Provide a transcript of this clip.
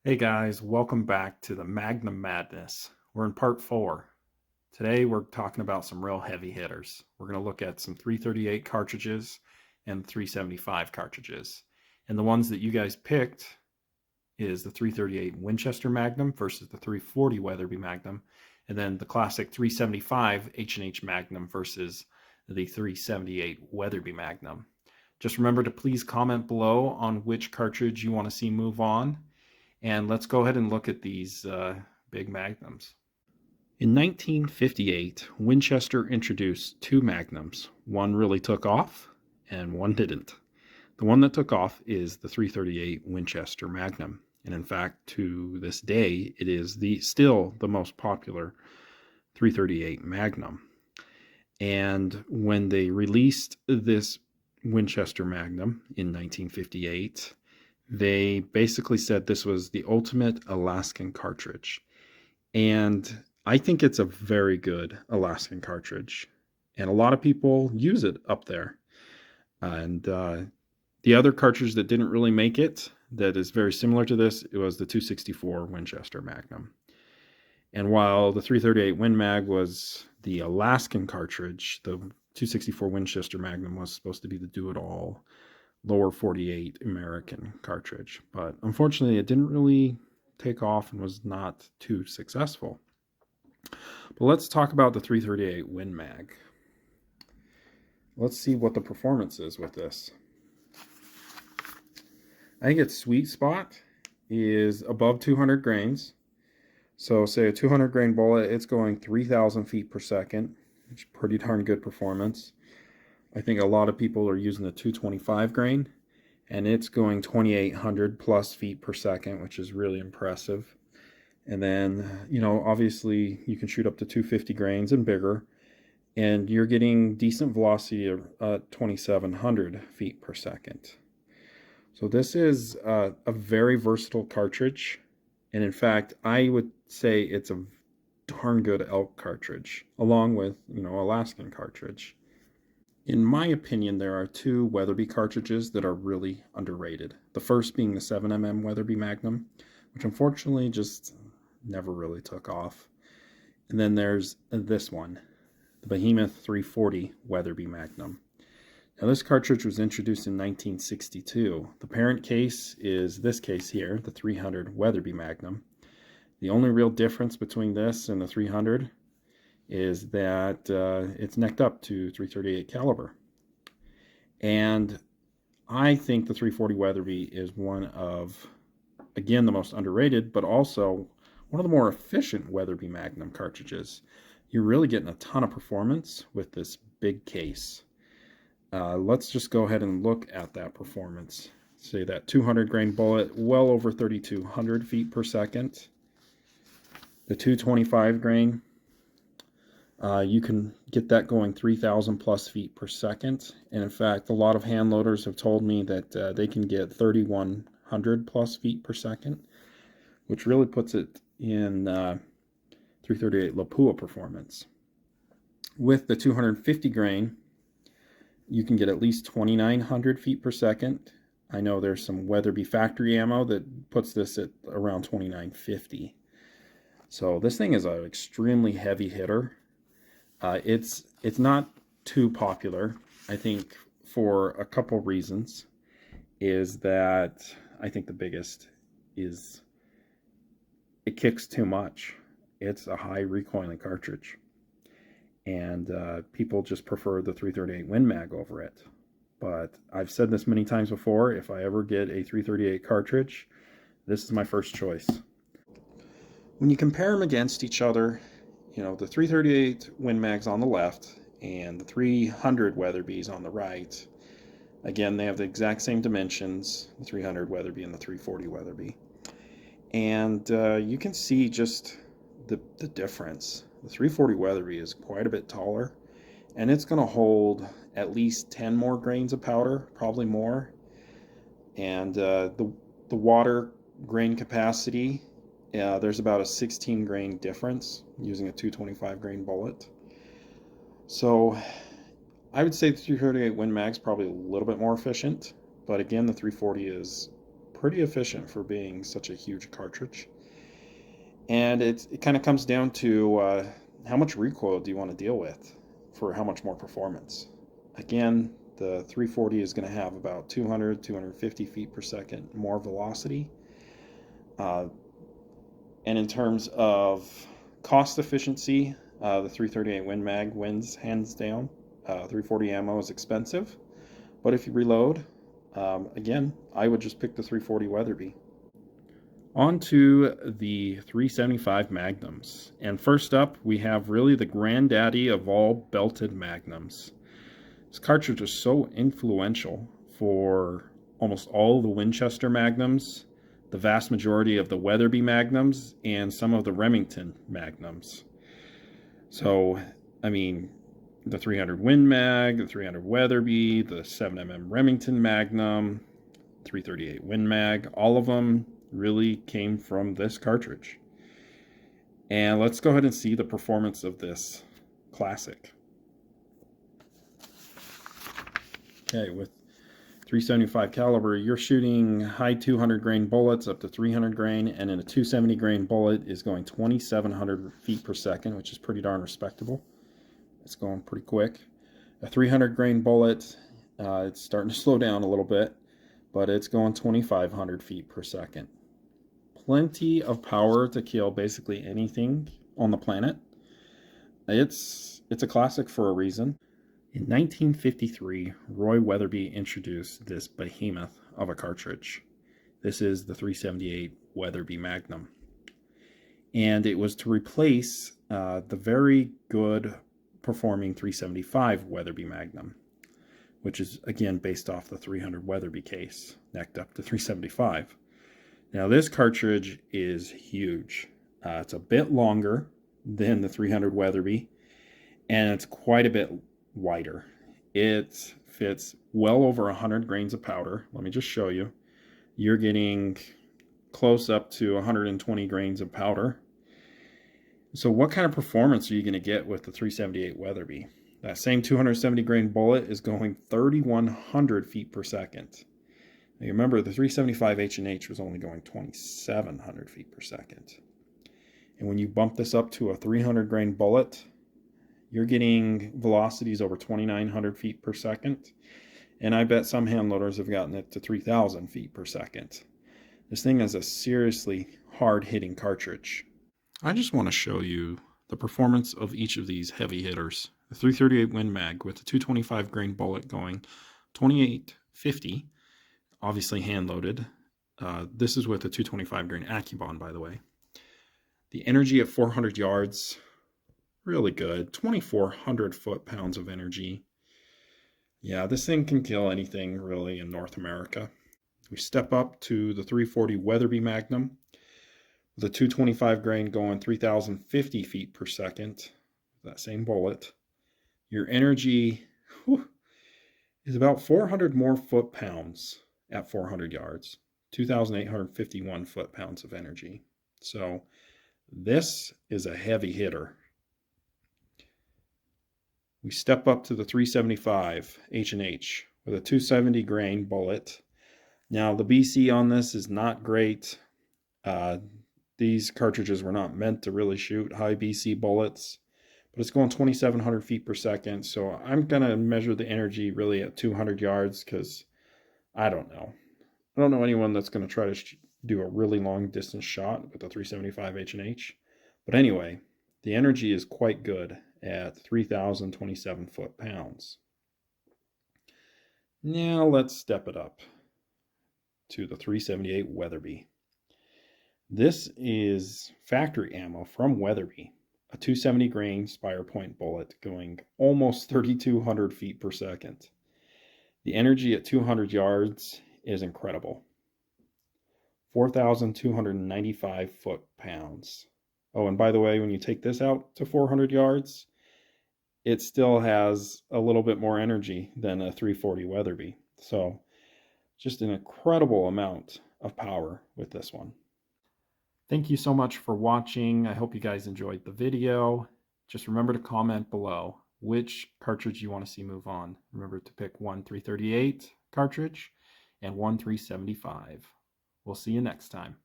Hey guys, welcome back to the Magnum Madness. We're in part 4. Today we're talking about some real heavy hitters. We're going to look at some 338 cartridges and 375 cartridges. And the ones that you guys picked is the 338 Winchester Magnum versus the 340 Weatherby Magnum, and then the classic 375 H&H Magnum versus the 378 Weatherby Magnum. Just remember to please comment below on which cartridge you want to see move on. And let's go ahead and look at these big magnums. In 1958, Winchester introduced two magnums. One really took off and one didn't. The one that took off is the 338 Winchester Magnum. And in fact, to this day, it is still the most popular 338 Magnum. And when they released this Winchester Magnum in 1958, they basically said this was the ultimate Alaskan cartridge. And I think it's a very good Alaskan cartridge. And a lot of people use it up there. And the other cartridge that didn't really make it, that is very similar to this, it was the 264 Winchester Magnum. And while the 338 Win Mag was the Alaskan cartridge, the 264 Winchester Magnum was supposed to be the do-it-all lower 48 American cartridge, but unfortunately it didn't really take off and was not too successful. But let's talk about the 338 Win Mag. Let's see what the performance is with this. I think its sweet spot is above 200 grains. So say a 200 grain bullet, it's going 3,000 feet per second, which is pretty darn good performance. I think a lot of people are using the 225 grain, and it's going 2,800 plus feet per second, which is really impressive. And then, obviously you can shoot up to 250 grains and bigger, and you're getting decent velocity of 2,700 feet per second. So this is a very versatile cartridge, and in fact, I would say it's a darn good elk cartridge, along with, Alaskan cartridge. In my opinion, there are two Weatherby cartridges that are really underrated. The first being the 7mm Weatherby Magnum, which unfortunately just never really took off. And then there's this one, the Behemoth 340 Weatherby Magnum. Now this cartridge was introduced in 1962. The parent case is this case here, the 300 Weatherby Magnum. The only real difference between this and the 300 is that it's necked up to 338 caliber. And I think the 340 Weatherby is one of, again, the most underrated, but also one of the more efficient Weatherby Magnum cartridges. You're really getting a ton of performance with this big case. Let's just go ahead and look at that performance. Say that 200 grain bullet, well over 3,200 feet per second. The 225 grain, you can get that going 3,000 plus feet per second. And in fact, a lot of hand loaders have told me that they can get 3,100 plus feet per second, which really puts it in 338 Lapua performance. With the 250 grain, you can get at least 2,900 feet per second. I know there's some Weatherby factory ammo that puts this at around 2,950. So this thing is an extremely heavy hitter. It's not too popular, I think, for a couple reasons. Is that I think the biggest is it kicks too much. It's a high recoiling cartridge, and people just prefer the 338 Win Mag over it. But I've said this many times before, if I ever get a 338 cartridge, this is my first choice. When you compare them against each other, the 338 Win Mags on the left and the 300 Weatherbys on the right, again, they have the exact same dimensions, the 300 Weatherby and the 340 Weatherby. And you can see just the difference. The 340 Weatherby is quite a bit taller, and it's going to hold at least 10 more grains of powder, probably more. And the water grain capacity, there's about a 16 grain difference using a 225 grain bullet. So I would say the 338 Win Mag's probably a little bit more efficient, but again, the 340 is pretty efficient for being such a huge cartridge. And it kind of comes down to how much recoil do you want to deal with for how much more performance. Again, the 340 is going to have about 250 feet per second more velocity. And in terms of cost efficiency, the 338 Win Mag wins hands down. 340 ammo is expensive, but if you reload, again, I would just pick the 340 Weatherby. On to the 375 Magnums. And first up, we have really the granddaddy of all belted Magnums. This cartridge is so influential for almost all the Winchester Magnums, the vast majority of the Weatherby Magnums, and some of the Remington Magnums. So, I mean, the 300 Win Mag, the 300 Weatherby, the 7mm Remington Magnum, 338 Win Mag, all of them really came from this cartridge. And let's go ahead and see the performance of this classic. Okay, with 375 caliber, you're shooting high 200 grain bullets up to 300 grain, and in a 270 grain bullet is going 2,700 feet per second, which is pretty darn respectable. It's going pretty quick. A 300 grain bullet, it's starting to slow down a little bit, but it's going 2,500 feet per second. Plenty of power to kill basically anything on the planet. It's a classic for a reason. In 1953, Roy Weatherby introduced this behemoth of a cartridge. This is the 378 Weatherby Magnum. And it was to replace the very good performing 375 Weatherby Magnum, which is again based off the 300 Weatherby case, necked up to 375. Now this cartridge is huge. It's a bit longer than the 300 Weatherby, and it's quite a bit wider. It fits well over 100 grains of powder. Let me just show you. You're getting close up to 120 grains of powder. So what kind of performance are you going to get with the 378 Weatherby? That same 270 grain bullet is going 3,100 feet per second. Now you remember the 375 H&H was only going 2,700 feet per second. And when you bump this up to a 300 grain bullet, you're getting velocities over 2,900 feet per second. And I bet some hand loaders have gotten it to 3,000 feet per second. This thing is a seriously hard-hitting cartridge. I just want to show you the performance of each of these heavy hitters. The 338 Win Mag with the 225 grain bullet going 2850, obviously hand-loaded. This is with the 225 grain AccuBond, by the way. The energy at 400 yards, really good. 2,400 foot-pounds of energy. Yeah, this thing can kill anything, really, in North America. We step up to the 340 Weatherby Magnum, with a 225 grain going 3,050 feet per second. That same bullet. Your energy is about 400 more foot-pounds at 400 yards. 2,851 foot-pounds of energy. So this is a heavy hitter. We step up to the 375 H&H with a 270 grain bullet. Now the BC on this is not great. These cartridges were not meant to really shoot high BC bullets, but it's going 2,700 feet per second. So I'm going to measure the energy really at 200 yards because I don't know. I don't know anyone that's going to try to do a really long distance shot with the 375 H&H. But anyway, the energy is quite good at 3,027 foot-pounds. Now let's step it up to the 378 Weatherby. This is factory ammo from Weatherby, a 270 grain Spire Point bullet going almost 3,200 feet per second. The energy at 200 yards is incredible. 4,295 foot-pounds. Oh, and by the way, when you take this out to 400 yards, it still has a little bit more energy than a 340 Weatherby. So just an incredible amount of power with this one. Thank you so much for watching. I hope you guys enjoyed the video. Just remember to comment below which cartridge you want to see move on. Remember to pick one 338 cartridge and one 375. We'll see you next time.